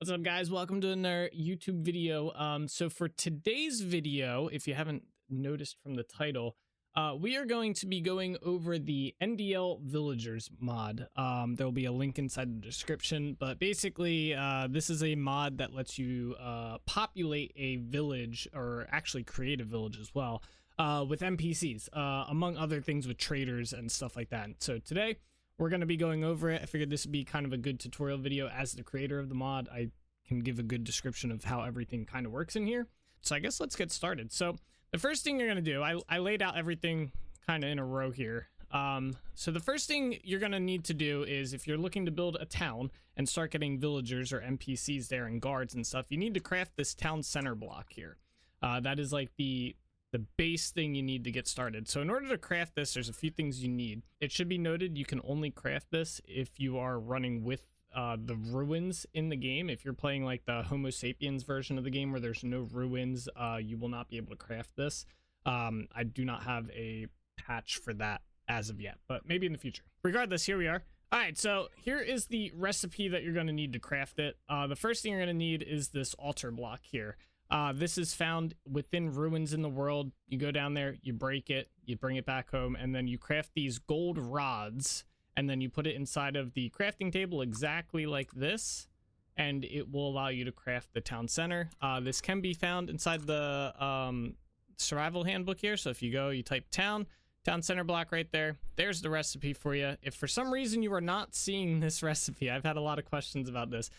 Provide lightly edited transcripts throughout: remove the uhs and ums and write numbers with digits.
What's up, guys? Welcome to another YouTube video. So for today's video, if you haven't noticed from the title, we are going to be going over the NDL Villagers mod. There'll be a link inside the description, but basically this is a mod that lets you populate a village, or actually create a village as well, with NPCs, among other things with traders and stuff like that. So today we're going to be going over it. I figured this would be kind of a good tutorial video. As the creator of the mod, I can give a good description of how everything kind of works in here. So I guess let's get started. So the first thing you're going to do, I laid out everything kind of in a row here. So the first thing you're going to need to do is, if you're looking to build a town and start getting villagers or NPCs there and guards and stuff, you need to craft this town center block here. That is like the base thing you need to get started. So in order to craft this, there's a few things you need. It should be noted you can only craft this if you are running with the ruins in the game. If you're playing like the Homo sapiens version of the game where there's no ruins, you will not be able to craft this. I do not have a patch for that as of yet, but maybe in the future. Regardless, here we are. All right, so here is the recipe that you're going to need to craft it. The first thing you're going to need is this altar block here. This is found within ruins in the world. You go down there, you break it, you bring it back home, and then you craft these gold rods, and then you put it inside of the crafting table exactly like this, and it will allow you to craft the town center. This can be found inside the survival handbook here. So if you go, you type town center block right there. There's the recipe for you. If for some reason you are not seeing this recipe, I've had a lot of questions about this.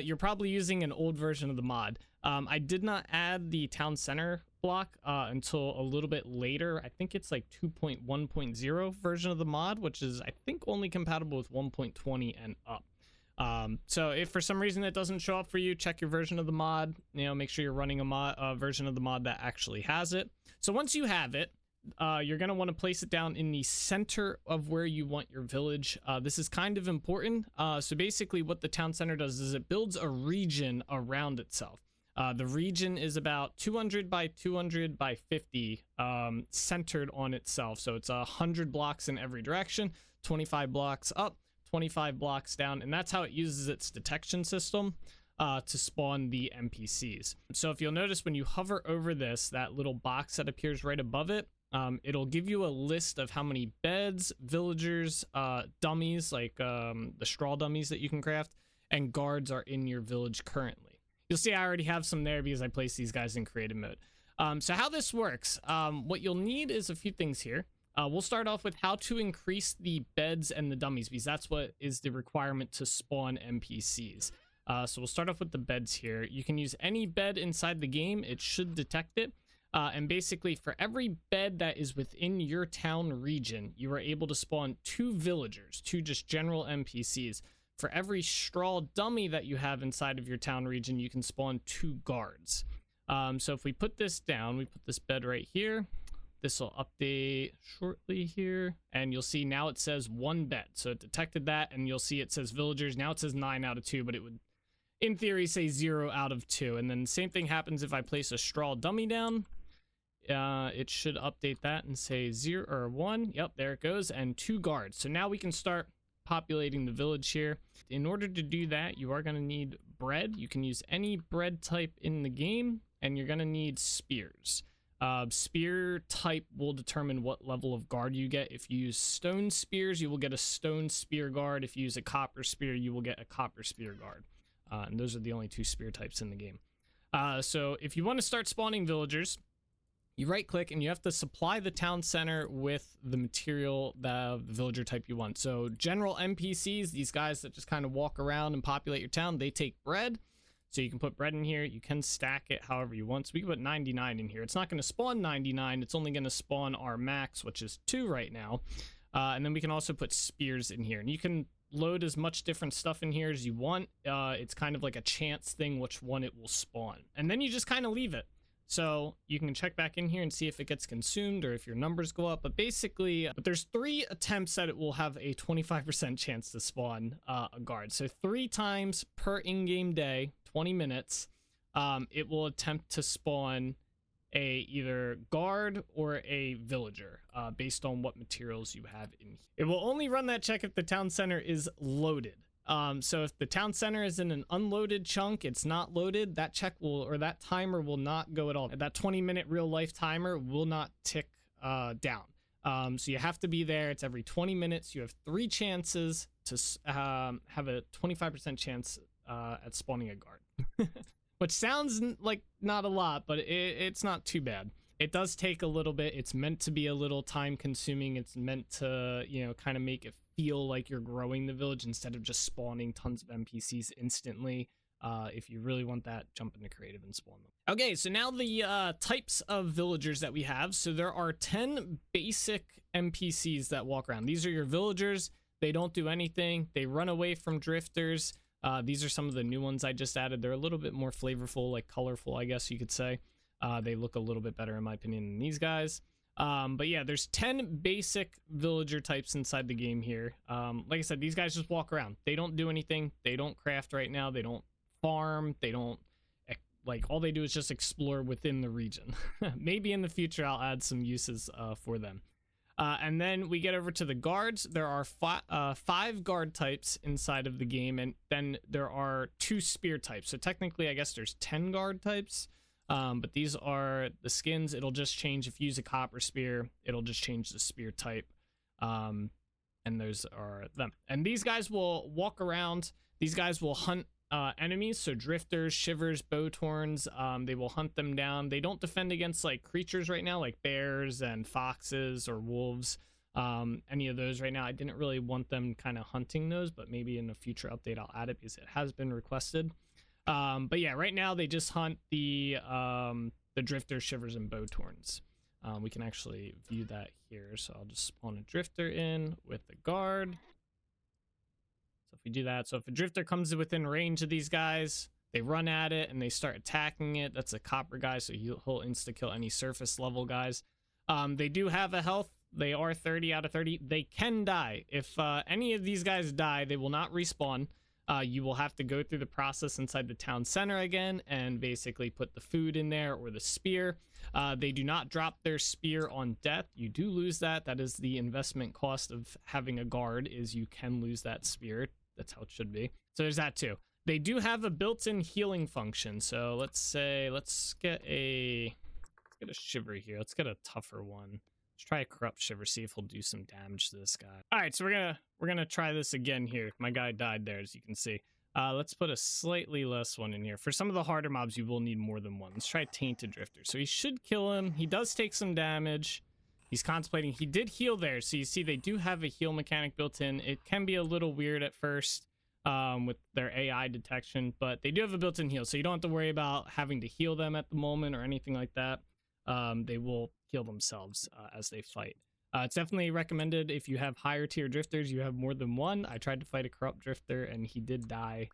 You're probably using an old version of the mod. I did not add the town center block until a little bit later. I think it's like 2.1.0 version of the mod, which is, I think, only compatible with 1.20 and up. So if for some reason it doesn't show up for you, check your version of the mod. Make sure you're running a version of the mod that actually has it. So once you have it, you're going to want to place it down in the center of where you want your village. This is kind of important. So basically what the town center does is it builds a region around itself. The region is about 200 by 200 by 50 centered on itself. So it's 100 blocks in every direction, 25 blocks up, 25 blocks down, and that's how it uses its detection system to spawn the NPCs. So if you'll notice, when you hover over this, that little box that appears right above it, it'll give you a list of how many beds, villagers, dummies, like the straw dummies that you can craft, and guards are in your village currently. You'll see I already have some there because I placed these guys in creative mode. So how this works, what you'll need is a few things here. We'll start off with how to increase the beds and the dummies, because that's what is the requirement to spawn NPCs. So we'll start off with the beds here. You can use any bed inside the game. It should detect it. And basically, for every bed that is within your town region, you are able to spawn 2 villagers, 2 just general NPCs. For every straw dummy that you have inside of your town region, you can spawn 2 guards. So if we put this down, we put this bed right here. This will update shortly here, and you'll see now it says 1 bed. So it detected that, and you'll see it says villagers. Now it says 9 out of 2, but it would, in theory, say 0 out of 2. And then the same thing happens if I place a straw dummy down. It should update that and say 0 or 1. Yep, there it goes, and 2 guards. So now we can start populating the village here. In order to do that, you are going to need bread. You can use any bread type in the game, and you're going to need spears. Spear type will determine what level of guard you get. If you use stone spears, you will get a stone spear guard. If you use a copper spear, you will get a copper spear guard. And those are the only 2 spear types in the game. So if you want to start spawning villagers, you right click and you have to supply the town center with the material, the villager type you want. So general NPCs, these guys that just kind of walk around and populate your town, they take bread. So you can put bread in here. You can stack it however you want. So we can put 99 in here. It's not going to spawn 99. It's only going to spawn our max, which is 2 right now. And then we can also put spears in here. And you can load as much different stuff in here as you want. It's kind of like a chance thing which one it will spawn. And then you just kind of leave it. So you can check back in here and see if it gets consumed or if your numbers go up. But basically, there's 3 attempts that it will have a 25% chance to spawn a guard. So 3 times per in-game day, 20 minutes, it will attempt to spawn a either guard or a villager based on what materials you have in here. It will only run that check if the town center is loaded. So if the town center is in an unloaded chunk, it's not loaded, that check will, or that timer will not go at all. That 20-minute real life timer will not tick down. So you have to be there. It's every 20 minutes. You have 3 chances to have a 25% chance at spawning a guard. Which sounds like not a lot, but it's not too bad. It does take a little bit. It's meant to be a little time consuming. It's meant to, you know, kind of make it feel like you're growing the village instead of just spawning tons of NPCs instantly. If you really want that, jump into creative and spawn them. Okay, so now the types of villagers that we have. So there are 10 basic NPCs that walk around. These are your villagers. They don't do anything. They run away from drifters. These are some of the new ones I just added. They're a little bit more flavorful, like colorful, I guess you could say. They look a little bit better in my opinion than these guys. But yeah, there's 10 basic villager types inside the game here. Like I said, these guys just walk around. They don't do anything. They don't craft right now. They don't farm. They don't, like, all they do is just explore within the region. Maybe in the future I'll add some uses for them. And then we get over to the guards. There are 5 guard types inside of the game, and then there are 2 spear types. So technically, I guess there's 10 guard types, but these are the skins. It'll just change if you use a copper spear. It'll just change the spear type, and those are them. And these guys will walk around. These guys will hunt enemies, so drifters, shivers, bowtorns. They will hunt them down. They don't defend against like creatures right now, like bears and foxes or wolves, any of those right now. I didn't really want them kind of hunting those, but maybe in a future update I'll add it because it has been requested. But yeah, right now they just hunt the drifters, shivers, and bowtorns. We can actually view that here, so I'll just spawn a drifter in with the guard. So if we do that, so if a drifter comes within range of these guys, they run at it and they start attacking it. That's a copper guy, so he'll insta-kill any surface level guys. They do have a health. They are 30 out of 30. They can die. If any of these guys die, they will not respawn. You will have to go through the process inside the town center again and basically put the food in there or the spear. They do not drop their spear on death. You do lose that. That is the investment cost of having a guard, is you can lose that spear. That's how it should be. So there's that too. They do have a built-in healing function. So let's get a shiver here. Let's get a tougher one. Let's try a corrupt shiver, see if he'll do some damage to this guy. All right, so we're gonna try this again here. My guy died there, as you can see. Let's put a slightly less one in here. For some of the harder mobs, you will need more than one. Let's try Tainted Drifter. So he should kill him. He does take some damage. He's contemplating. He did heal there, so you see they do have a heal mechanic built in. It can be a little weird at first with their AI detection, but they do have a built-in heal, so you don't have to worry about having to heal them at the moment or anything like that. They will heal themselves as they fight. It's definitely recommended if you have higher tier drifters, you have more than one. I tried to fight a corrupt drifter and he did die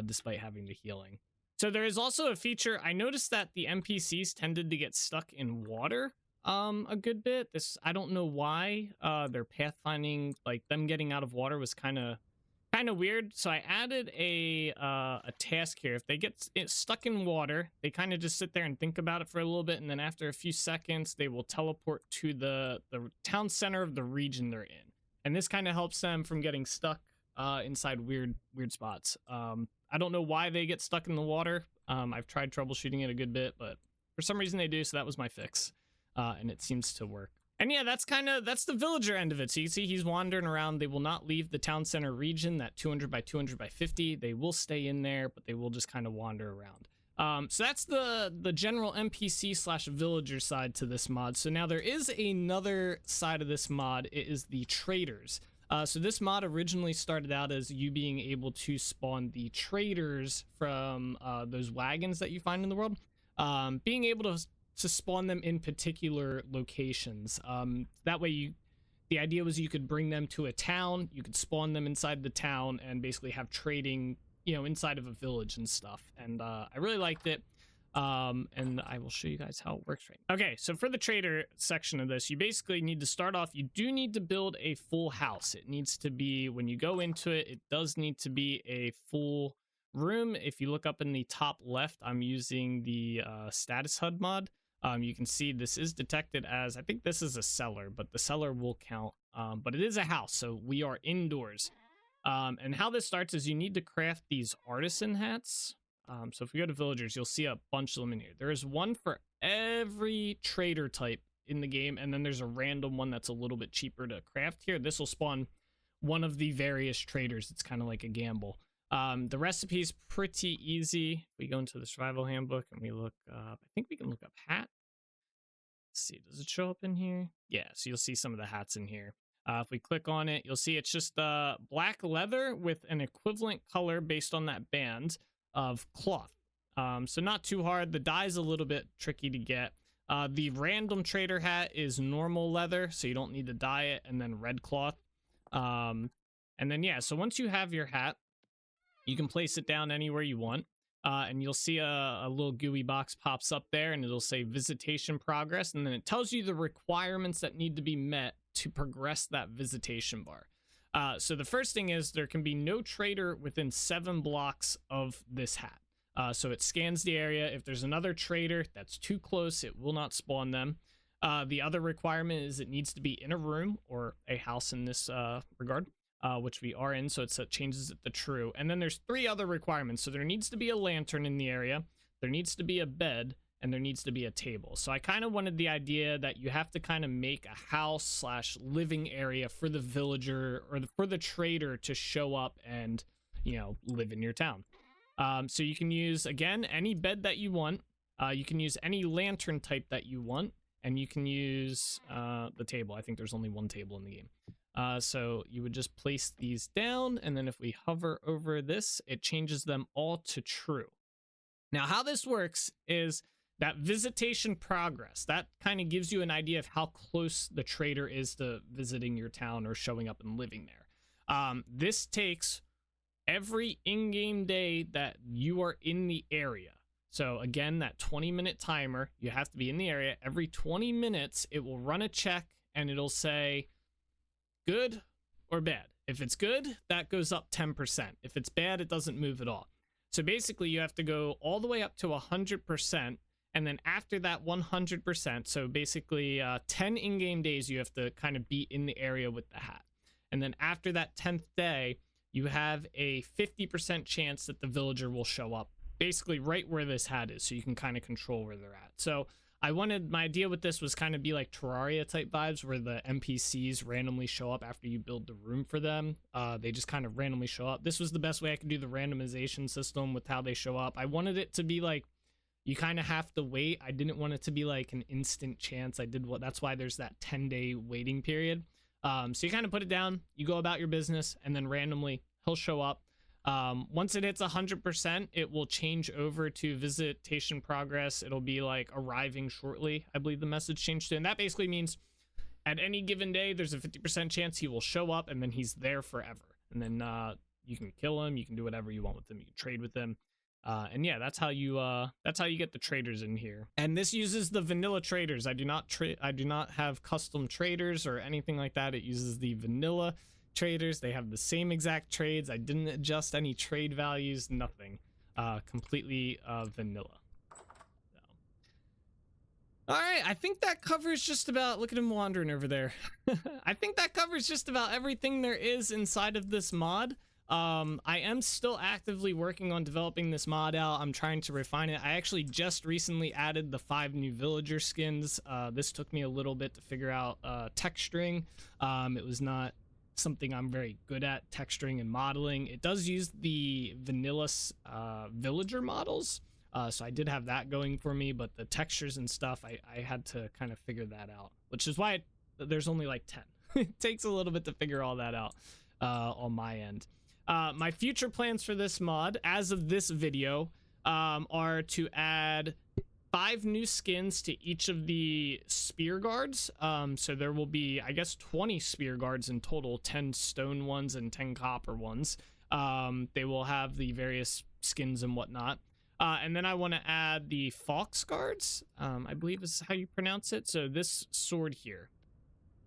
despite having the healing. So there is also a feature. I noticed that the NPCs tended to get stuck in water a good bit. I don't know why. Their pathfinding, like them getting out of water, was kind of weird. So I added a task here. If they get stuck in water, they kind of just sit there and think about it for a little bit, and then after a few seconds they will teleport to the town center of the region they're in, and this kind of helps them from getting stuck inside weird spots. I don't know why they get stuck in the water. I've tried troubleshooting it a good bit, but for some reason they do, so that was my fix. And it seems to work. And yeah, that's the villager end of it. So you see he's wandering around. They will not leave the town center region, that 200 by 200 by 50. They will stay in there, but they will just kind of wander around. So that's the general NPC / villager side to this mod. So now there is another side of this mod. It is the traders. So this mod originally started out as you being able to spawn the traders from those wagons that you find in the world. Being able to spawn them in particular locations. That way the idea was you could bring them to a town, you could spawn them inside the town and basically have trading, inside of a village and stuff. And I really liked it. And I will show you guys how it works right now. Okay, so for the trader section of this, you basically need to start off, you do need to build a full house. It needs to be, when you go into it, it does need to be a full room. If you look up in the top left, I'm using the status HUD mod. You can see this is detected as, I think this is a cellar, but the cellar will count. But it is a house, so we are indoors. And how this starts is you need to craft these artisan hats. So if we go to villagers, you'll see a bunch of them in here. There is one for every trader type in the game, and then there's a random one that's a little bit cheaper to craft here. This will spawn one of the various traders. It's kind of like a gamble. The recipe is pretty easy. We go into the survival handbook and we look up, I think we can look up hat. Let's see, does it show up in here? Yeah, so you'll see some of the hats in here. If we click on it, you'll see it's just black leather with an equivalent color based on that band of cloth. So not too hard. The dye's a little bit tricky to get. The random trader hat is normal leather, so you don't need to dye it, and then red cloth. And then, yeah, so once you have your hat, you can place it down anywhere you want. And you'll see a little GUI box pops up there, and it'll say visitation progress. And then it tells you the requirements that need to be met to progress that visitation bar. So the first thing is there can be no trader within 7 blocks of this hat. So it scans the area. If there's another trader that's too close, it will not spawn them. The other requirement is it needs to be in a room or a house in this regard, which we are in, so it changes it to true. And then there's 3 other requirements. So there needs to be a lantern in the area, there needs to be a bed, and there needs to be a table. So I kind of wanted the idea that you have to kind of make a house / living area for the villager or for the trader to show up and, you know, live in your town. So you can use, again, any bed that you want. You can use any lantern type that you want, and you can use the table. I think there's only 1 table in the game. So you would just place these down, and then if we hover over this, it changes them all to true. Now, how this works is that visitation progress, that kind of gives you an idea of how close the trader is to visiting your town or showing up and living there. This takes every in-game day that you are in the area. So again, that 20-minute timer, you have to be in the area. Every 20 minutes, it will run a check, and it'll say good or bad. If it's good, that goes up 10%. If it's bad, it doesn't move at all. So basically, you have to go all the way up to 100%, and then after that 100%, so basically 10 in-game days, you have to kind of be in the area with the hat. And then after that 10th day, you have a 50% chance that the villager will show up, basically right where this hat is, so you can kind of control where they're at. So my idea with this was kind of be like Terraria type vibes, where the NPCs randomly show up after you build the room for them. They just kind of randomly show up. This was the best way I could do the randomization system with how they show up. I wanted it to be like, you kind of have to wait. I didn't want it to be like an instant chance. That's why there's that 10-day waiting period. So you kind of put it down, you go about your business, and then randomly he'll show up. Once it hits 100%, it will change over to visitation progress. It'll be like arriving shortly, I believe the message changed to. And that basically means at any given day, there's a 50% chance he will show up, and then he's there forever. And then you can kill him, you can do whatever you want with him, you can trade with him. And yeah, that's how you get the traders in here. And this uses the vanilla traders. I do not have custom traders or anything like that. It uses the vanilla traders. They have the same exact trades. I didn't adjust any trade values, nothing. Completely vanilla. So. All right, I think that covers just about, look at him wandering over there. I think that covers just about everything there is inside of this mod. I am still actively working on developing this mod out. I'm trying to refine it. I actually just recently added the 5 new villager skins. This took me a little bit to figure out texturing. It was not something I'm very good at, texturing and modeling. It does use the vanilla villager models, so I did have that going for me, but the textures and stuff, I had to kind of figure that out, which is why there's only like 10. It takes a little bit to figure all that out on my end. My future plans for this mod, as of this video, are to add 5 new skins to each of the spear guards. So there will be, I guess, 20 spear guards in total, 10 stone ones and 10 copper ones. They will have the various skins and whatnot. And then I want to add the fox guards, I believe is how you pronounce it. So this sword here.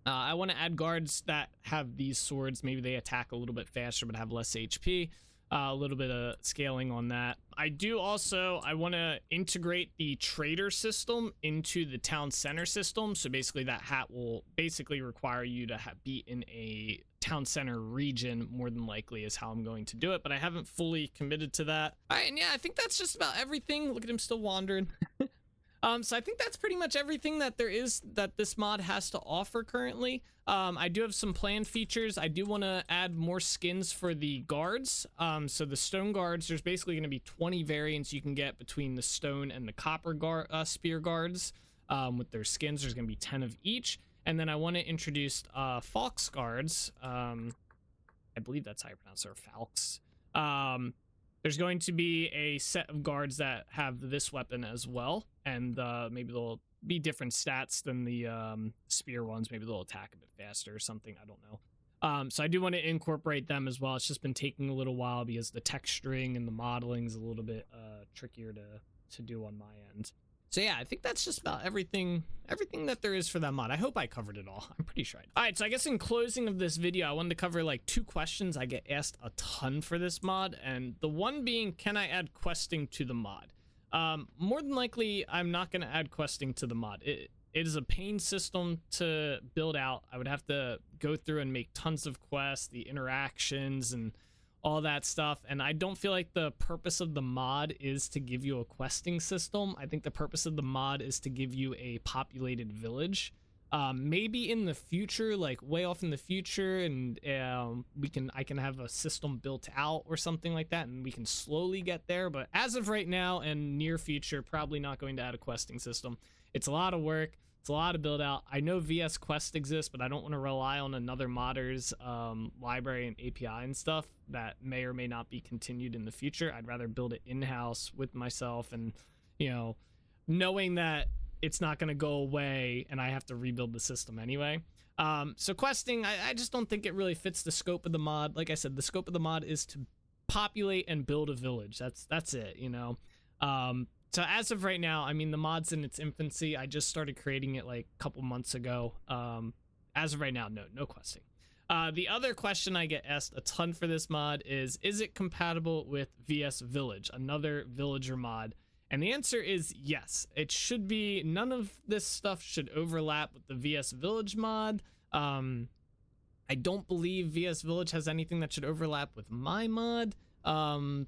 I want to add guards that have these swords. Maybe they attack a little bit faster but have less HP. a little bit of scaling on that. I want to integrate the trader system into the town center system. So basically that hat will basically require you to be in a town center region, more than likely is how I'm going to do it, but I haven't fully committed to that. All right, and yeah, I think that's just about everything. Look at him still wandering. So I think that's pretty much everything that this mod has to offer currently. I do have some planned features. I do want to add more skins for the guards. So the stone guards, there's basically going to be 20 variants you can get between the stone and the copper spear guards. With their skins, there's going to be 10 of each. And then I want to introduce Falx guards. I believe that's how you pronounce it, or Falx. There's going to be a set of guards that have this weapon as well, and maybe they'll be different stats than the spear ones. Maybe they'll attack a bit faster or something, I don't know. So I do want to incorporate them as well. It's just been taking a little while because the texturing and the modeling is a little bit trickier to do on my end. So yeah, I think that's just about everything that there is for that mod. I hope I covered it all. I'm pretty sure I did. All right, so I guess in closing of this video, I wanted to cover like 2 questions I get asked a ton for this mod, and the one being, can I add questing to the mod? More than likely, I'm not going to add questing to the mod. It is a pain system to build out. I would have to go through and make tons of quests, the interactions, and all that stuff, and I don't feel like the purpose of the mod is to give you a questing system. I think the purpose of the mod is to give you a populated village. Maybe in the future, like way off in the future, and I can have a system built out or something like that, and we can slowly get there. But as of right now and near future, probably not going to add a questing system. It's a lot of work. It's a lot of build out. I know VS Quest exists, but I don't want to rely on another modder's library and API and stuff that may or may not be continued in the future. I'd rather build it in-house with myself, and knowing that it's not going to go away and I have to rebuild the system anyway. So questing, I just don't think it really fits the scope of the mod. Like I said, the scope of the mod is to populate and build a village. That's it, So as of right now, I mean, the mod's in its infancy. I just started creating it like a couple months ago. As of right now, no questing. The other question I get asked a ton for this mod is it compatible with VS Village, another villager mod? And the answer is yes. It should be. None of this stuff should overlap with the VS Village mod. I don't believe VS Village has anything that should overlap with my mod. And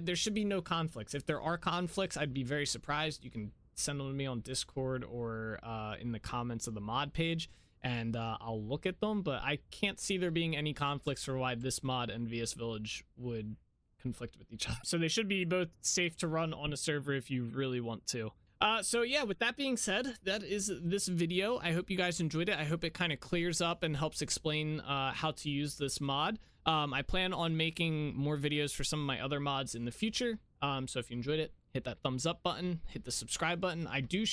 there should be no conflicts. If there are conflicts, I'd be very surprised. You can send them to me on Discord or in the comments of the mod page, and I'll look at them. But I can't see there being any conflicts for why this mod and VS Village would conflict with each other. So they should be both safe to run on a server if you really want to. So yeah, with that being said, that is this video. I hope you guys enjoyed it. I hope it kind of clears up and helps explain how to use this mod. I plan on making more videos for some of my other mods in the future. So if you enjoyed it, hit that thumbs up button, hit the subscribe button. I do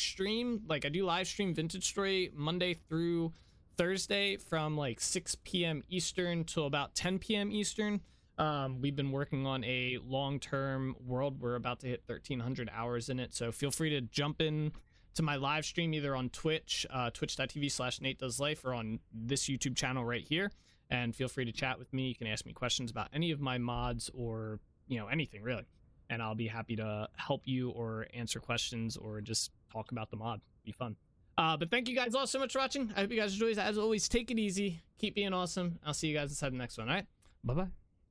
live stream Vintage Story Monday through Thursday from like 6 p.m. Eastern till about 10 p.m. Eastern. We've been working on a long-term world. We're about to hit 1,300 hours in it. So feel free to jump in to my live stream either on Twitch, twitch.tv/NateDoesLife, or on this YouTube channel right here. And feel free to chat with me. You can ask me questions about any of my mods or, anything really. And I'll be happy to help you or answer questions or just talk about the mod. Be fun. But thank you guys all so much for watching. I hope you guys enjoy. As always, take it easy. Keep being awesome. I'll see you guys inside the next one. All right. Bye-bye.